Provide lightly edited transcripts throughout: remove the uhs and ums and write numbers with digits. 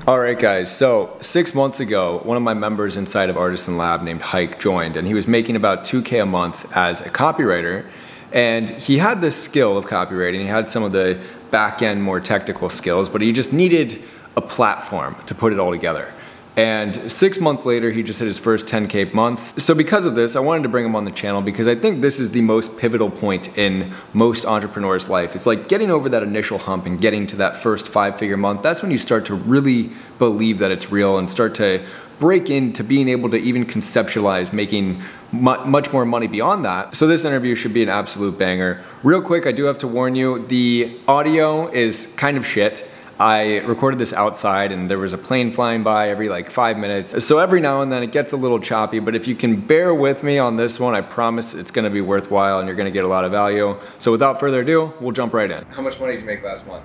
All right, guys, so 6 months ago, one of my members inside of Artisan Lab named Hike joined, and he was making about $2K a month as a copywriter. And he had this skill of copywriting. He had some of the back-end, more technical skills, but he just needed a platform to put it all together. And 6 months later, he just hit his first 10K month. So because of this, I wanted to bring him on the channel because I think this is the most pivotal point in most entrepreneurs' life. It's like getting over that initial hump and getting to that first 5-figure month. That's when you start to really believe that it's real and start to break into being able to even conceptualize making much more money beyond that. So this interview should be an absolute banger. Real quick, I do have to warn you, the audio is kind of shit. I recorded this outside and there was a plane flying by every like 5 minutes. So every now and then it gets a little choppy, but if you can bear with me on this one, I promise it's gonna be worthwhile and you're gonna get a lot of value. So without further ado, we'll jump right in. How much money did you make last month?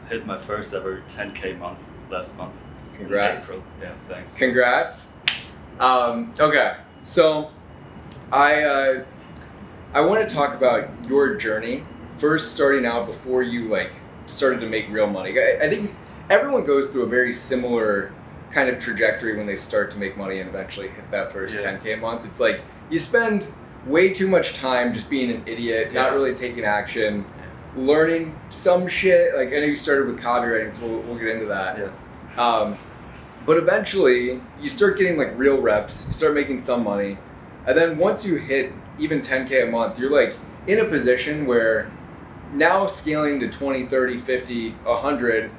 Hit my first ever 10K month last month. Congrats. In April. Yeah, thanks. Congrats. Okay, so I want to talk about your journey, first starting out before you started to make real money. I think everyone goes through a very similar kind of trajectory when they start to make money and eventually hit that first 10K a month. It's like you spend way too much time just being an idiot, not really taking action, learning some shit. Like I know you started with copywriting, so we'll get into that. Yeah. But eventually you start getting like real reps, you start making some money, and then once you hit even 10K a month, you're like in a position where now scaling to 20, 30, 50, 100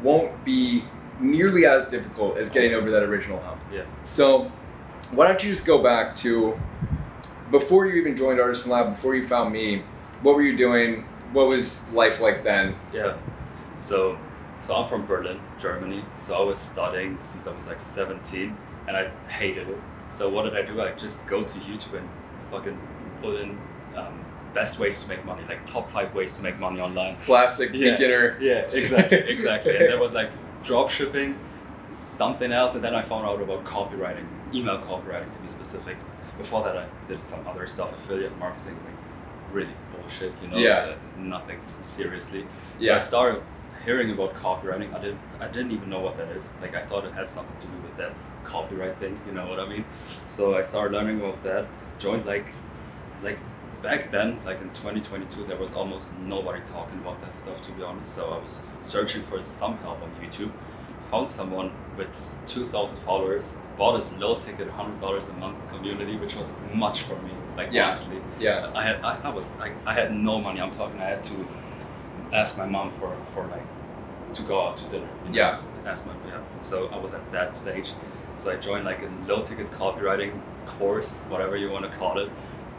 won't be nearly as difficult as getting over that original hump. Yeah. So why don't you just go back to before you even joined Artisan Lab, before you found me, what were you doing? What was life like then? Yeah. So I'm from Berlin, Germany. So I was studying since I was like 17 and I hated it. So what did I do? I just go to YouTube and fucking put in best ways to make money, like top 5 ways to make money online. Classic beginner. Yeah, exactly. And there was like drop shipping, something else, and then I found out about copywriting, email copywriting to be specific. Before that I did some other stuff, affiliate marketing, like really bullshit, you know, nothing seriously. So I started hearing about copywriting. I didn't even know what that is. Like I thought it had something to do with that copyright thing, you know what I mean? So I started learning about that, joined like back then, like in 2022, there was almost nobody talking about that stuff, to be honest. So I was searching for some help on YouTube, found someone with 2,000 followers, bought this low ticket $100 a month community, which was much for me, like honestly. Yeah. I had no money. I'm talking, I had to ask my mom for like to go out to dinner. You know, to ask my So I was at that stage. So I joined like a low ticket copywriting course, whatever you want to call it.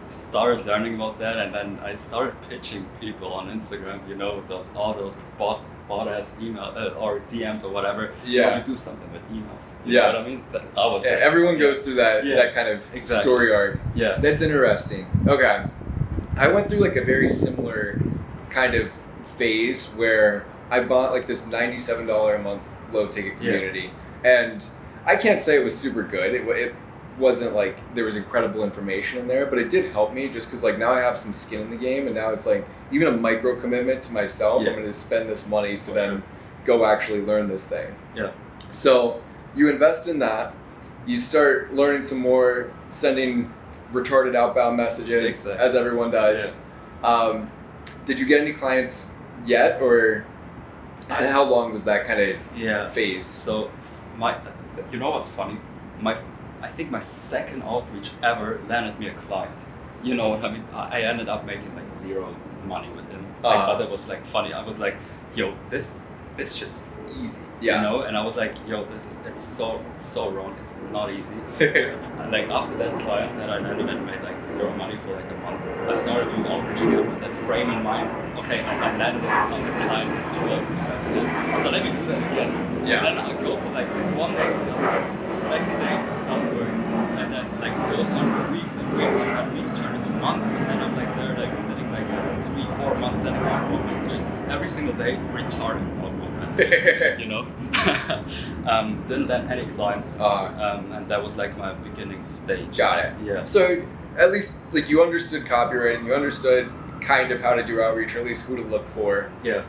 Started learning about that, and then I started pitching people on Instagram, you know, all those bot ass email or DMs or whatever. Yeah. You do something with emails. You know what I mean? I was like, everyone goes through that kind of story arc. Yeah. That's interesting. Okay. I went through like a very similar kind of phase where I bought like this $97 a month low ticket community, and I can't say it was super good. It wasn't like there was incredible information in there, but it did help me just because like now I have some skin in the game, and now it's like even a micro commitment to myself. I'm going to spend this money to then go actually learn this thing. Yeah. So you invest in that, you start learning some more, sending retarded outbound messages as everyone does. Yeah. Did you get any clients yet, or and how long was that kind of phase? So you know what's funny? I think my second outreach ever landed me a client. You know what I mean? I ended up making like zero money with him. But that was like funny. I was like, yo, this shit's easy. You know? And I was like, yo, it's so wrong. It's not easy. And like after that client that I landed and made like zero money for like a month, I started doing outreach again with that frame in mind. Okay, I landed on the client with 2 outreach messages. So let me do that again. Yeah. And then I go for like 1 day, it doesn't work. Second day, doesn't work. And then like it goes on for weeks and weeks, and then weeks turn into months, and then I'm like there like sitting like 3-4 months sending outbound messages every single day, retarded outbound messages, you know. Didn't land any clients, and that was like my beginning stage. Got it. Yeah. So at least like you understood copywriting, you understood kind of how to do outreach, or at least who to look for. Yeah.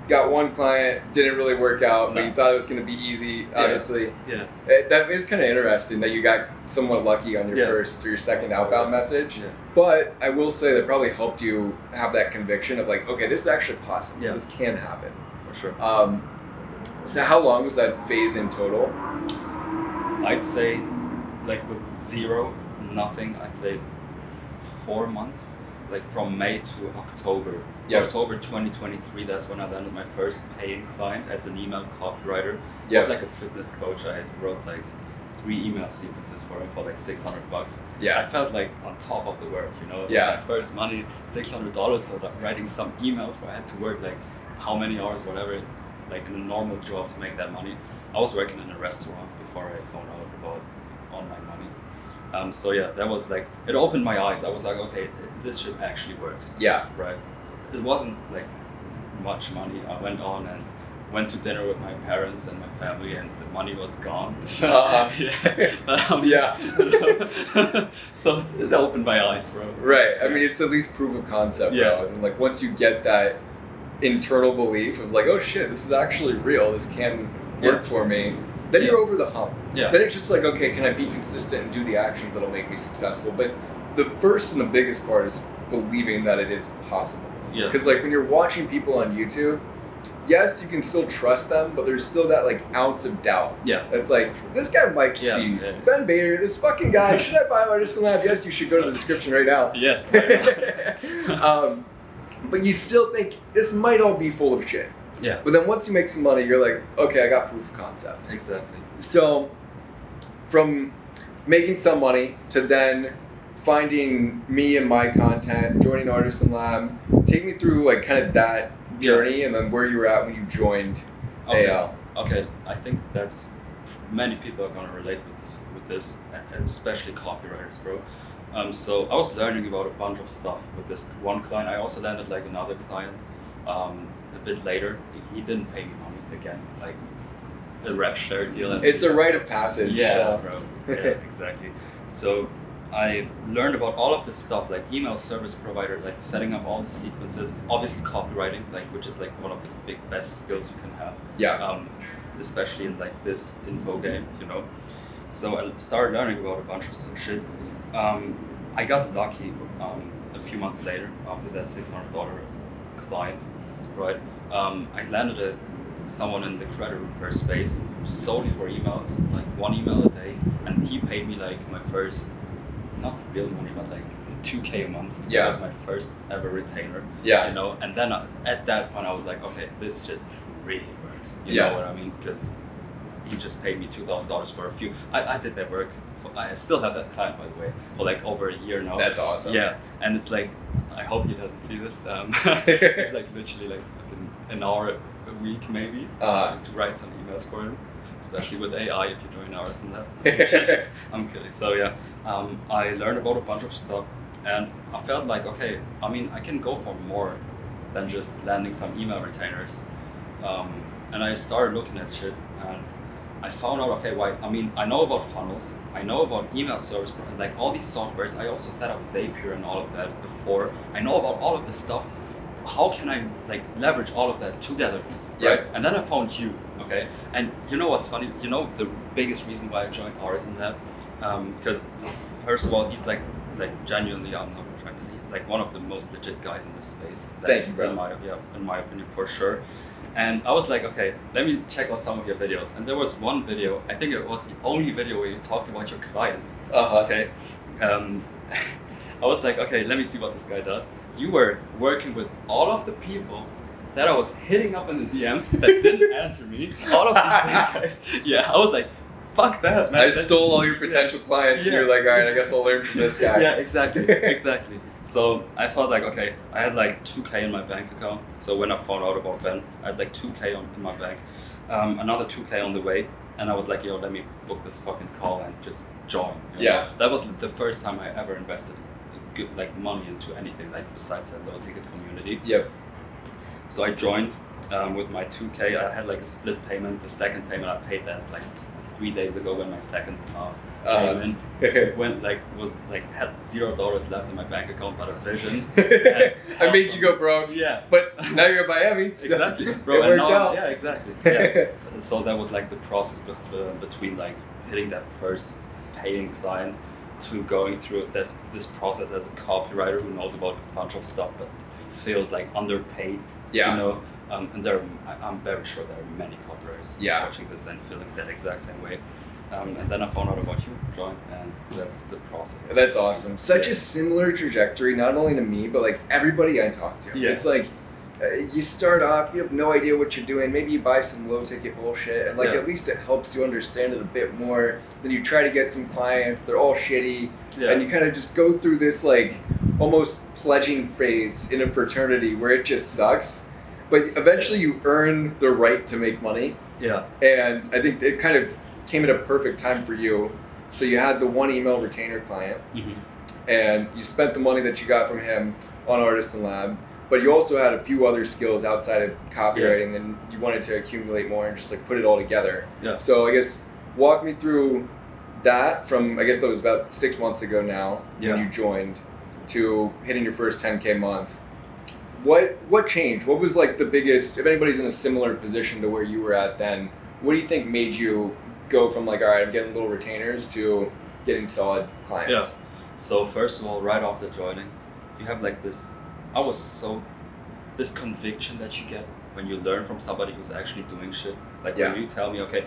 got one client, didn't really work out, but you thought it was going to be easy, obviously. Yeah. That is kind of interesting that you got somewhat lucky on your first or your second outbound message. Yeah. But I will say that probably helped you have that conviction of like, okay, this is actually possible. Yeah. This can happen. For sure. So how long was that phase in total? I'd say, like with zero, nothing, I'd say 4 months. Like from May to October. Yep. October 2023, that's when I landed my first paying client as an email copywriter. I was like a fitness coach. I wrote like 3 email sequences for him for like $600. Yeah. I felt like on top of the work, you know. It was my first money, $600, so like writing some emails where I had to work like how many hours, whatever, like in a normal job to make that money. I was working in a restaurant before I found out about online money. So yeah, that was like, it opened my eyes. I was like, okay, this shit actually works. Yeah. Right. It wasn't like much money. I went on and went to dinner with my parents and my family, and the money was gone. So, so it opened my eyes, bro. Right. I mean, it's at least proof of concept, bro. And like once you get that internal belief of like, oh shit, this is actually real. This can work for me. Then you're over the hump. Yeah. Then it's just like, okay, can I be consistent and do the actions that'll make me successful? But the first and the biggest part is believing that it is possible. Yeah. Because like when you're watching people on YouTube, yes, you can still trust them, but there's still that like ounce of doubt. Yeah. That's like, this guy might just be Ben Bader, this fucking guy. Should I buy Artisan Lab? Yes, you should go to the description right now. Yes. But you still think this might all be full of shit. Yeah. But then once you make some money, you're like, okay, I got proof of concept. Exactly. So from making some money to then finding me and my content, joining Artisan Lab, take me through like kind of that journey and then where you were at when you joined AL. Okay, I think that's, many people are going to relate with this, and especially copywriters, bro. So I was learning about a bunch of stuff with this one client. I also landed like another client a bit later. He didn't pay me money again, like the rev share deal. It's a rite of passage. Yeah, bro. Yeah, exactly. So I learned about all of this stuff, like email service provider, like setting up all the sequences, obviously copywriting, like which is like one of the best skills you can have. Yeah. Especially in like this info game, you know. So I started learning about a bunch of some shit. I got lucky a few months later after that $600 client, right? I landed someone in the credit repair space solely for emails, like 1 email a day, and he paid me like my first, not real money, but like $2K a month. Yeah. That was my first ever retainer. Yeah. You know, and then at that point I was like, okay, this shit really works. You know what I mean? Because he just paid me $2,000 for a few. I did that work. I still have that client, by the way, for like over a year now. That's awesome. Yeah, and it's like, I hope he doesn't see this. It's like literally like an hour a week maybe to write some emails for him, especially with AI if you join ours and that. I'm kidding. So yeah, I learned about a bunch of stuff, and I felt like, okay, I mean, I can go for more than just landing some email retainers. And I started looking at shit, and I found out, okay, I mean, I know about funnels, I know about email service, like all these softwares. I also set up Zapier and all of that before. I know about all of this stuff. How can I like leverage all of that together, right? And then I found you, okay? And you know what's funny? You know the biggest reason why I joined Artisan Lab? Because first of all, he's like genuinely, I'm not trying to, he's like one of the most legit guys in this space. That's Thank you, bro. In my opinion, for sure. And I was like, okay, let me check out some of your videos. And there was one video, I think it was the only video where you talked about your clients. Okay. I was like, okay, let me see what this guy does. You were working with all of the people that I was hitting up in the DMs that didn't answer me. All of these guys. Yeah, I was like, fuck that, man. I stole all your potential clients and you're like, all right, I guess I'll learn from this guy. Yeah, exactly, exactly. So I felt like, okay, I had like 2K in my bank account. So when I found out about Ben, I had like 2K in my bank, another 2K on the way. And I was like, yo, let me book this fucking call and just join. You know? That was the first time I ever invested good like money into anything like besides the low ticket community. Yep. So I joined, with my 2K, I had like a split payment. The second payment I paid that like 3 days ago when my second came in. Had $0 left in my bank account, but a vision. I made you go broke. Yeah. But now you're in Miami. So exactly. Bro, it worked out. Yeah, exactly. Yeah. So that was like the process between like hitting that first paying client to going through this process as a copywriter who knows about a bunch of stuff but feels like underpaid. Yeah. You know, and I'm very sure there are many copywriters watching this and feeling that exact same way. And then I found out about you, John, and that's the process. That's awesome. Such a similar trajectory, not only to me, but like everybody I talk to. Yeah. It's like you start off, you have no idea what you're doing. Maybe you buy some low ticket bullshit, and like at least it helps you understand it a bit more. Then you try to get some clients, they're all shitty, and you kind of just go through this like almost pledging phase in a fraternity where it just sucks. But eventually you earn the right to make money. Yeah. And I think it kind of came at a perfect time for you. So you had the one email retainer client, and you spent the money that you got from him on Artisan Lab, but you also had a few other skills outside of copywriting, and you wanted to accumulate more and just like put it all together. Yeah. So I guess walk me through that from, I guess that was about 6 months ago now when you joined, to hitting your first 10K month. What changed? What was like the biggest, if anybody's in a similar position to where you were at then, what do you think made you go from like, all right, I'm getting little retainers to getting solid clients? Yeah. So first of all, right after joining, you have like this conviction that you get when you learn from somebody who's actually doing shit. Like when you tell me, okay,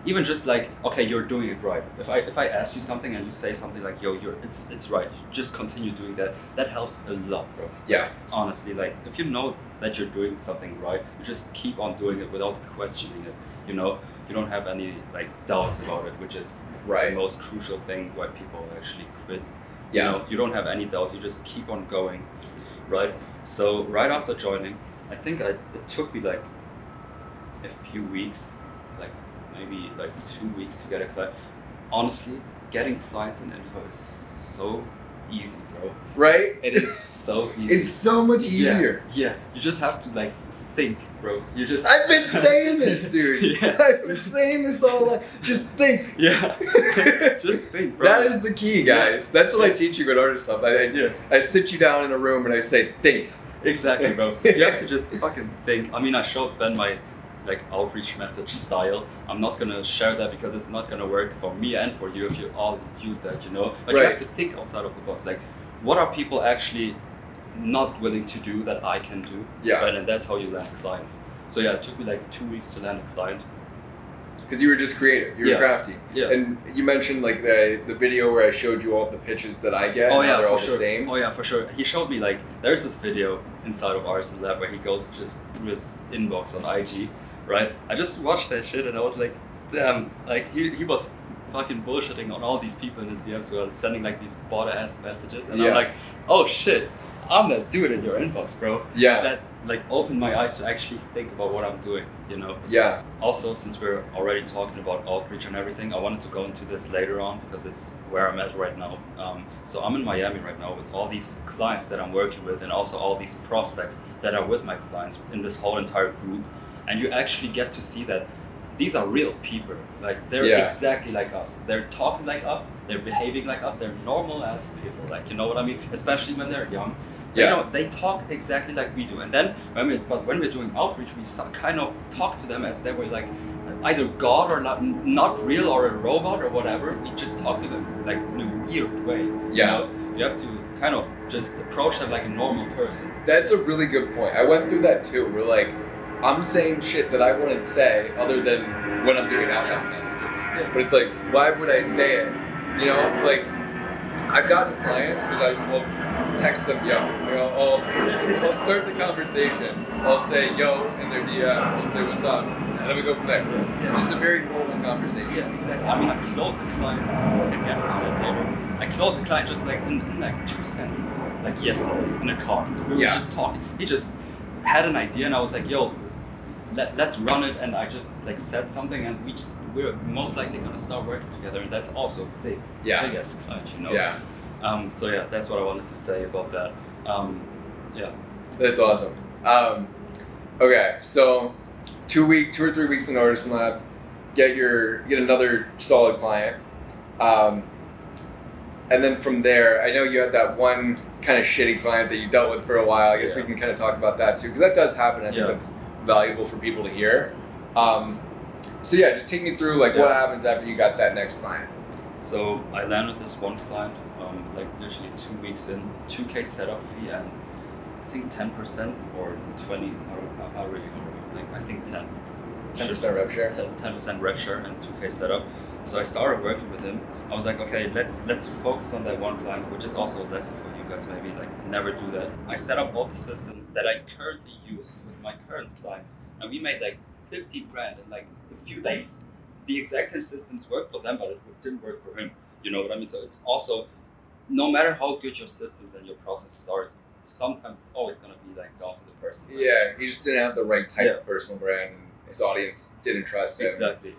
even just like, okay, you're doing it right. If I ask you something and you say something like, yo, it's right, just continue doing that. That helps a lot, bro. Yeah. Like, honestly, like if you know that you're doing something right, you just keep on doing it without questioning it. You know, you don't have any like doubts about it, which is the most crucial thing why people actually quit. Yeah. You know, you don't have any doubts. You just keep on going, right? So right after joining, I think it took me like a few weeks, like maybe like 2 weeks to get a client. Honestly, getting clients in info is so easy, bro. Right? It is so easy. It's so much easier. Yeah. You just have to like think, bro. I've been saying this, dude. I've been saying this all along. Just think. Yeah. Just think, bro. That is the key, guys. That's what I teach you at Artisan Lab. I sit you down in a room and I say, think. Exactly, bro. You have to just fucking think. I mean, I showed Ben my like outreach message style. I'm not gonna share that because it's not gonna work for me and for you if you all use that, you know. But you have to think outside of the box. Like, what are people actually not willing to do that I can do? Yeah. Right? And that's how you land clients. So yeah, it took me like 2 weeks to land a client. Because you were just creative, you were crafty. Yeah. And you mentioned like the video where I showed you all of the pitches that I get, and how they're all the same. Oh yeah, for sure. He showed me like, there's this video inside of Artisan Lab where he goes just through his inbox on IG, right? I just watched that shit and I was like, damn, like he was fucking bullshitting on all these people in his DMs who are sending like these bot-ass messages, and I'm like, oh shit, I'm gonna do it in your inbox, bro. Yeah. That like opened my eyes to actually think about what I'm doing, you know? Yeah. Also, since we're already talking about outreach and everything, I wanted to go into this later on because it's where I'm at right now. So I'm in Miami right now with all these clients that I'm working with, and also all these prospects that are with my clients in this whole entire group. And you actually get to see that these are real people. Like, they're exactly like us. They're talking like us, they're behaving like us, they're normal ass people. Like, you know what I mean? Especially when they're young. You know, they talk exactly like we do. And then when we're doing outreach, we kind of talk to them as they were like either God or not real, or a robot or whatever. We just talk to them like in a weird way. You know? You have to kind of just approach them like a normal person. That's a really good point. I went through that too. We're like, I'm saying shit that I wouldn't say other than when I'm doing outbound messages. But it's like, why would I say it? You know, like, I've gotten clients because I'll text them, yo. I'll start the conversation. I'll say, yo, in their DMs. I'll say, what's up? And then we go from there. Just a very normal conversation. Yeah, exactly. I mean, I close a client. I can get into that later. I close a client just like in like 2 sentences. Like yesterday in a car. We were just talking. He just had an idea, and I was like, yo, let's run it. And I just like said something, and we're most likely gonna start working together. And that's also big. Biggest client, you know. Yeah. So yeah, that's what I wanted to say about that. That's awesome. Okay, so 2 or 3 weeks in Artisan Lab, get another solid client, and then from there, I know you had that one kind of shitty client that you dealt with for a while. I guess we can kind of talk about that too, because that does happen. I think that's valuable for people to hear. So yeah, just take me through like what happens after you got that next client. So I landed this one client, like literally 2 weeks in, 2K setup fee, and I think 10% or 20. I really don't remember. Like I think 10% rev share. 10% rev share and 2K setup. So I started working with him. I was like, okay, let's focus on that one client, which is also a lesson for you guys. Maybe like never do that. I set up all the systems that I currently use with my current clients, and we made like 50 grand in like a few days. The exact same systems worked for them, but it didn't work for him. You know what I mean? So it's also, no matter how good your systems and your processes are, sometimes it's always going to be like down to the person. Yeah, he just didn't have the right type of personal brand. His audience didn't trust him. Exactly.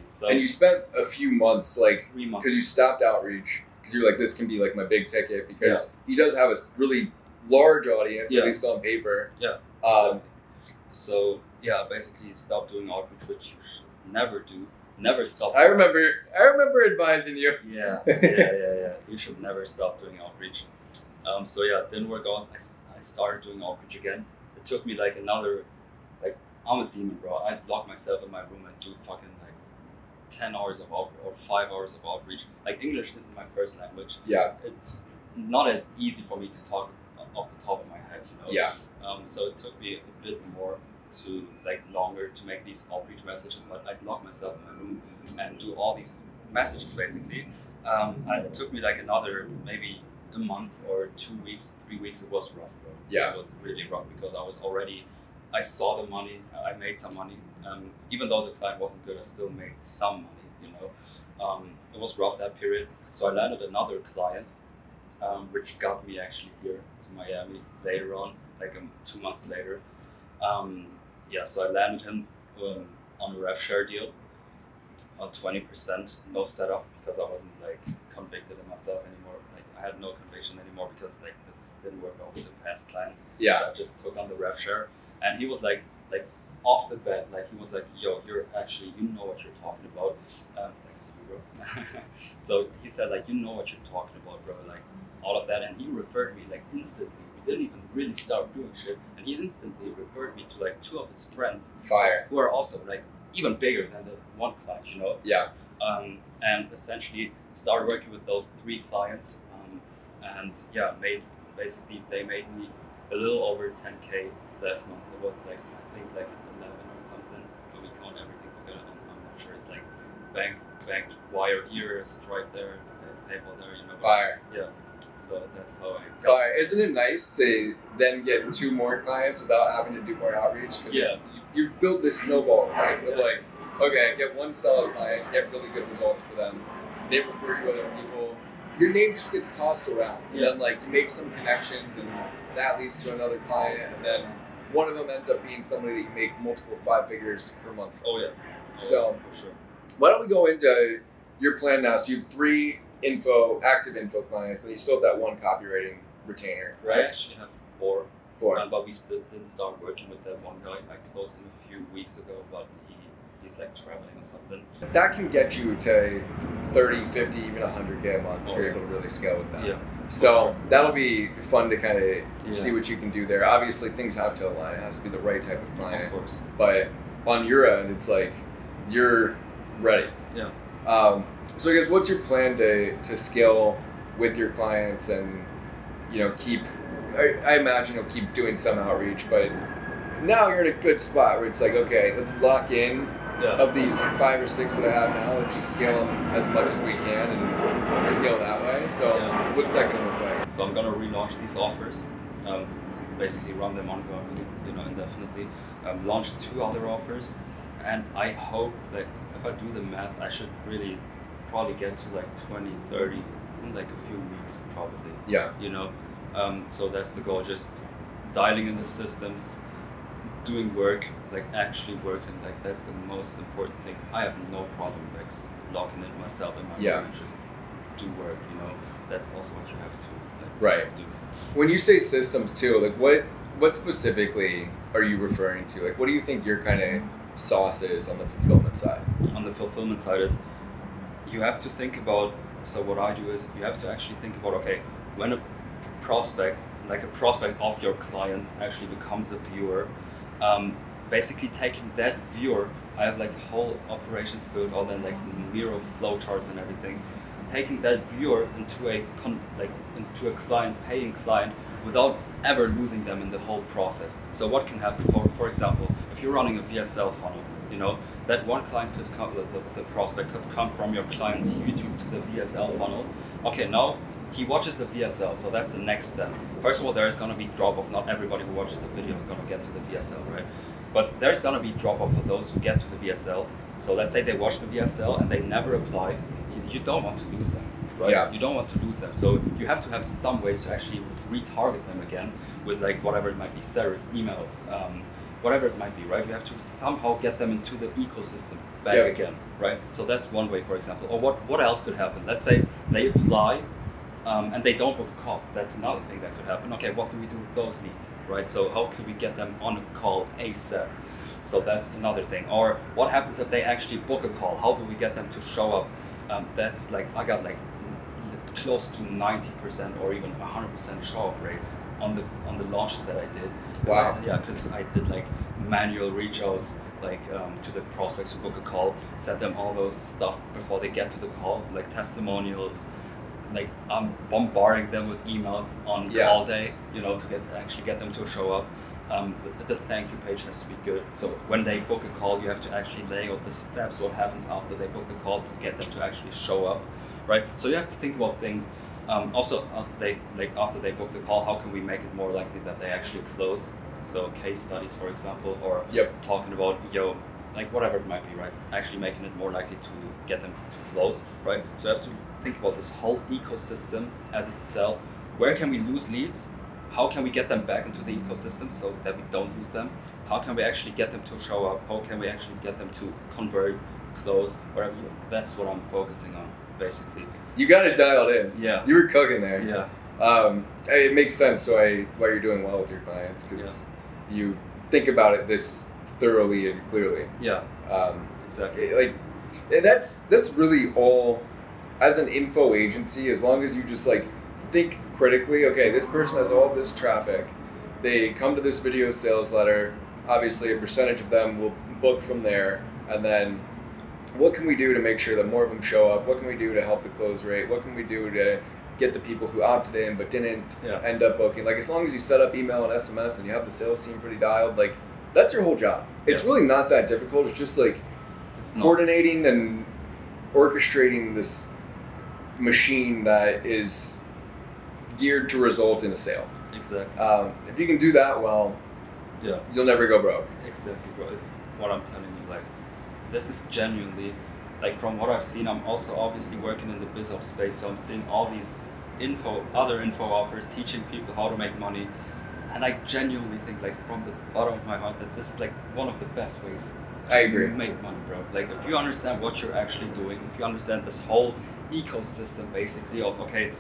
So, and you spent a few months, like, 3 months, because you stopped outreach, because you're like, this can be like my big ticket, because he does have a really large audience, at least on paper. Yeah. So yeah, basically stop doing outreach, which you should never do. Never stop. I remember advising you. Yeah. You should never stop doing outreach. So yeah, it didn't work out. I started doing outreach again. It took me like another, like, I'm a demon, bro. I'd lock myself in my room and do fucking like 10 hours of outreach or 5 hours of outreach. Like, English isn't my first language. Yeah. It's not as easy for me to talk off the top of my head, you know? Yeah. So it took me a bit more to, like, longer to make these outreach messages, but I'd lock myself in my room and do all these messages basically. It took me like another maybe a month or 2 weeks, 3 weeks. It was rough, bro. Yeah. It was really rough because I saw the money, I made some money. Even though the client wasn't good, I still made some money, you know. It was rough that period. So I landed another client, which got me actually here to Miami later on, like 2 months later. So I landed him on a rev share deal on 20%, no setup, because I wasn't like convicted in myself anymore. Like, I had no conviction anymore because like this didn't work out with the past client. Yeah. So I just took on the rev share, and he was like off the bat, like he was like, yo, you know what you're talking about. Thanks, bro. So he said like, you know what you're talking about, bro. Like all of that, and he referred me like instantly. We didn't even really start doing shit, and he instantly referred me to like 2 of his friends. Fire. Who are also like even bigger than the one client, you know? Yeah. And essentially started working with those 3 clients, and yeah, they made me a little over 10K last month. It was like, I think like 11 or something, when we count everything together. I'm not sure. It's like bank wire here, Stripe there, PayPal there, you know? Fire. Yeah. So that's how I got. Fire. Isn't it nice to then get 2 more clients without having to do more outreach? Because you build this snowball effect of like, okay, get one solid client, get really good results for them. They refer you to other people. Your name just gets tossed around. And then like you make some connections, and that leads to another client, and then one of them ends up being somebody that you make multiple 5 figures per month from. Oh yeah. So for sure. Why don't we go into your plan now? So you have 3 active info clients, and you still have that 1 copywriting retainer, right? I actually have 4. 4. But we still didn't start working with that one guy. I closed him a few weeks ago, but he's like traveling or something. That can get you to 30, 50, even 100K a month if you're able to really scale with that. Yeah. So that'll be fun to kind of see what you can do there. Obviously, things have to align. It has to be the right type of client. Of course. But on your end, it's like you're ready. Yeah. So I guess what's your plan to scale with your clients and, you know, keep, I imagine you'll keep doing some outreach, but now you're in a good spot where it's like, okay, let's lock in of these 5 or 6 that I have now. Let's just scale them as much as we can and scale that way. So what's that going to look like? So I'm going to relaunch these offers, basically run them ongoing, you know, indefinitely. Launch 2 other offers, and I hope that if I do the math, I should really probably get to like 20, 30 in like a few weeks, probably. Yeah. You know, so that's the goal. Just dialing in the systems, doing work, like actually working. Like that's the most important thing. I have no problem like locking in myself in my room and just do work. You know, that's also what you have to do. When you say systems too, like what specifically are you referring to? Like, what do you think your kind of sauce is on the fulfillment side? On the fulfillment side is you have to think about, so what I do is you have to actually think about, okay, when a prospect, like a prospect of your clients actually becomes a viewer, basically taking that viewer, I have like whole operations built all in like Miro flowcharts and everything, taking that viewer into a client, paying client, without ever losing them in the whole process. So what can happen, for example, if you're running a VSL funnel, you know, that one client could come, the prospect could come from your client's YouTube to the VSL funnel. Okay, now he watches the VSL, so that's the next step. First of all, there is going to be drop off. Not everybody who watches the video is going to get to the VSL, right? But there's going to be drop off for those who get to the VSL. So let's say they watch the VSL and they never apply. You don't want to lose them, right? Yeah. You don't want to lose them. So you have to have some ways to actually retarget them again with like whatever it might be, service, emails, whatever it might be, right? You have to somehow get them into the ecosystem back again, right? So that's one way, for example. Or what else could happen? Let's say they apply and they don't book a call. That's another thing that could happen. Okay, what do we do with those leads, right? So how can we get them on a call ASAP? So that's another thing. Or what happens if they actually book a call? How do we get them to show up? That's like, I got like close to 90% or even 100% show up rates on the launches that I did. Wow. Because I did like manual reach outs like to the prospects who book a call, sent them all those stuff before they get to the call, like testimonials. Like I'm bombarding them with emails on call day, you know, to actually get them to show up. The thank you page has to be good. So when they book a call, you have to actually lay out the steps, what happens after they book the call to get them to actually show up, right? So you have to think about things. Also, after they book the call, how can we make it more likely that they actually close? So case studies, for example, or talking about, like whatever it might be, right? Actually making it more likely to get them to close, right? So you have to think about this whole ecosystem as itself. Where can we lose leads? How can we get them back into the ecosystem so that we don't lose them? How can we actually get them to show up? How can we actually get them to convert, close, whatever? That's what I'm focusing on, basically. You got it dialed in. Yeah. You were cooking there. Yeah. It makes sense why you're doing well with your clients, because you think about it this thoroughly and clearly. Yeah. Exactly. Like that's really all. As an info agency, as long as you just like think critically, okay, this person has all of this traffic, they come to this video sales letter, obviously a percentage of them will book from there, and then what can we do to make sure that more of them show up? What can we do to help the close rate? What can we do to get the people who opted in but didn't end up booking? Like, as long as you set up email and SMS and you have the sales team pretty dialed, like, that's your whole job. It's really not that difficult. It's just like coordinating and orchestrating this machine that is geared to result in a sale. Exactly. If you can do that well, you'll never go broke. Exactly, bro. It's what I'm telling you. Like, this is genuinely, like, from what I've seen, I'm also obviously working in the biz ops space, so I'm seeing all these other info offers teaching people how to make money, and I genuinely think, like, from the bottom of my heart, that this is like one of the best ways to make money, bro. Like, if you understand what you're actually doing, if you understand this whole ecosystem basically of, okay,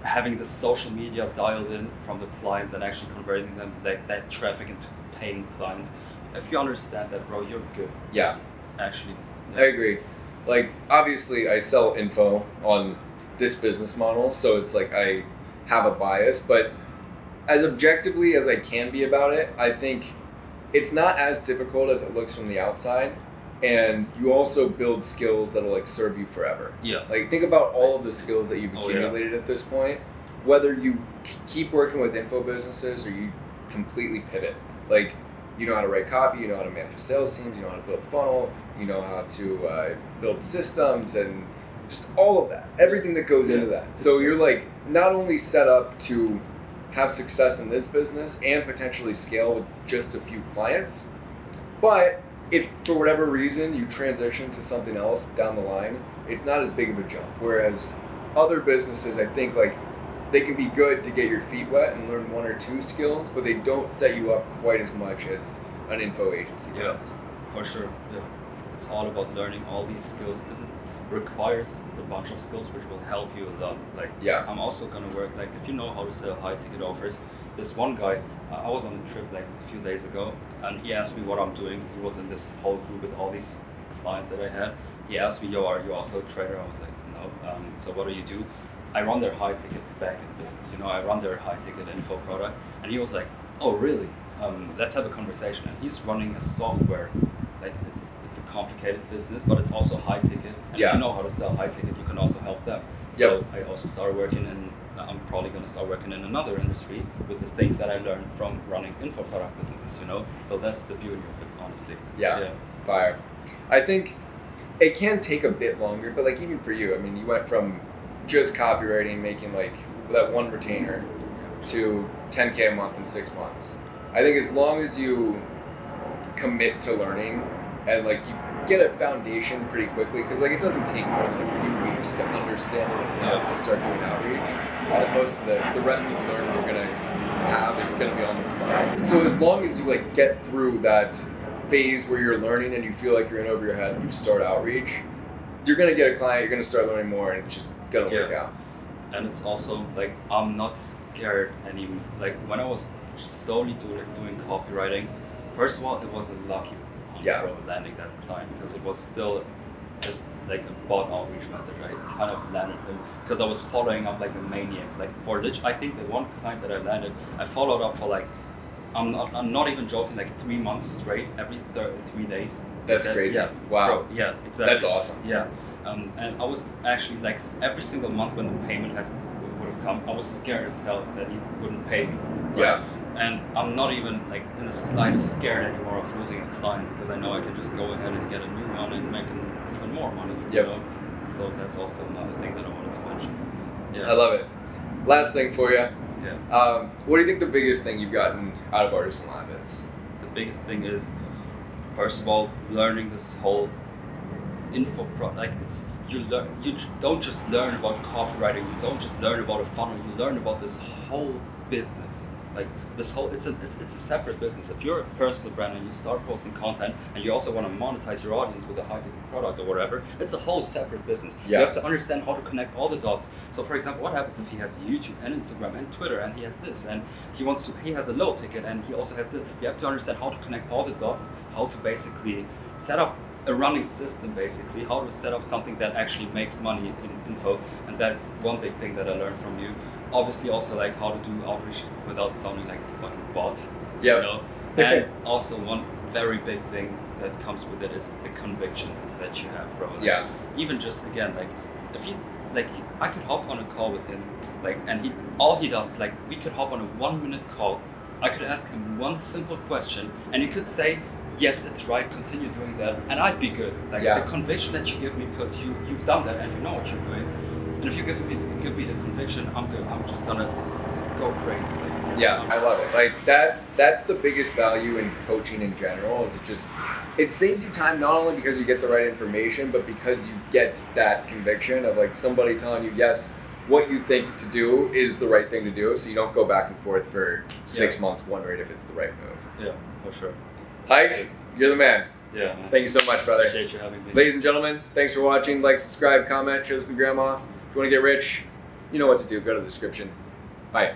having the social media dialed in from the clients and actually converting them, that traffic into paying clients, if you understand that, bro, you're good. Yeah. Actually. I agree. Like, obviously I sell info on this business model, so it's like I have a bias, but as objectively as I can be about it, I think it's not as difficult as it looks from the outside. And you also build skills that'll like serve you forever. Yeah. Like, think about all of the skills that you've accumulated at this point, whether you keep working with info businesses or you completely pivot. Like, you know how to write copy, you know how to manage sales teams, you know how to build a funnel, you know how to build systems and just all of that, everything that goes into that. So you're like not only set up to have success in this business and potentially scale with just a few clients, but if for whatever reason you transition to something else down the line, it's not as big of a jump. Whereas other businesses, I think, like, they can be good to get your feet wet and learn one or two skills, but they don't set you up quite as much as an info agency does. For sure. Yeah, it's all about learning all these skills because it requires a bunch of skills which will help you a lot. Like, I'm also gonna work, like, if you know how to sell high ticket offers, this one guy, I was on a trip like a few days ago, and he asked me what I'm doing. He was in this whole group with all these clients that I had. He asked me, yo, are you also a trader? I was like, no. So what do you do? I run their high ticket backend business. I run their high ticket info product. And he was like, oh, really? Let's have a conversation. And he's running a software. Like it's a complicated business, but it's also high ticket. And if you know how to sell high ticket, you can also help them. So I also started working I'm probably going to start working in another industry with the things that I learned from running info product businesses, So that's the beauty of it, honestly. Yeah. Fire. I think it can take a bit longer, but like even for you, I mean, you went from just copywriting, making like that one retainer to 10K a month in 6 months. I think as long as you commit to learning and like you get a foundation pretty quickly, because like it doesn't take more than a few weeks to understand it enough to start doing outreach. I think most of the rest of the learning you're gonna have is gonna be on the fly. So as long as you like get through that phase where you're learning and you feel like you're in over your head and you start outreach, you're gonna get a client, you're gonna start learning more, and it's just gonna work out. And it's also like I'm not scared anymore. Like when I was solely doing copywriting, first of all, it was a lucky landing that client, because it was still like a bot outreach message. I kind of landed him because I was following up like a maniac. Like I think the one client that I landed, I followed up for like, I'm not even joking, like 3 months straight, every 3 days. That's crazy. Yeah. Wow. Bro, yeah, exactly. That's awesome. Yeah. And I was actually like every single month when the payment would have come, I was scared as hell that he wouldn't pay me. Right? Yeah. And I'm not even like in the slightest scared anymore of losing a client, because I know I can just go ahead and get a new one and make even more money. So that's also another thing that I wanted to mention. Yeah. I love it. Last thing for you. Yeah. What do you think the biggest thing you've gotten out of Artisan Lab is? The biggest thing is, first of all, learning this whole info like you don't just learn about copywriting, you don't just learn about a funnel, you learn about this whole business. Like this whole it's a separate business. If you're a personal brand and you start posting content and you also want to monetize your audience with a high ticket product or whatever, it's a whole separate business. You have to understand how to connect all the dots. So for example, what happens if he has YouTube and Instagram and Twitter and he has this and he has a low ticket and he also has this. You have to understand how to connect all the dots, how to basically set up a running system, basically how to set up something that actually makes money in info. And that's one big thing that I learned from you. Obviously also like how to do outreach without sounding like a fucking bot. And also one very big thing that comes with it is the conviction that you have, bro. Like, even just again, like if you I could hop on a call with him, and all he does is like we could hop on a 1 minute call. I could ask him one simple question and he could say, yes, it's right, continue doing that, and I'd be good. Like the conviction that you give me, because you've done that and you know what you're doing. And if you give me the conviction, I'm good. I'm just gonna go crazy. I love it. Like that's the biggest value in coaching in general. Is it saves you time, not only because you get the right information, but because you get that conviction of like somebody telling you, yes, what you think to do is the right thing to do. So you don't go back and forth for 6 months wondering if it's the right move. Yeah, for sure. Hike, you're the man. Yeah, man. Thank you so much, brother. Appreciate you having me. Ladies and gentlemen, thanks for watching. Like, subscribe, comment, share this with grandma. If you want to get rich, you know what to do. Go to the description. Bye.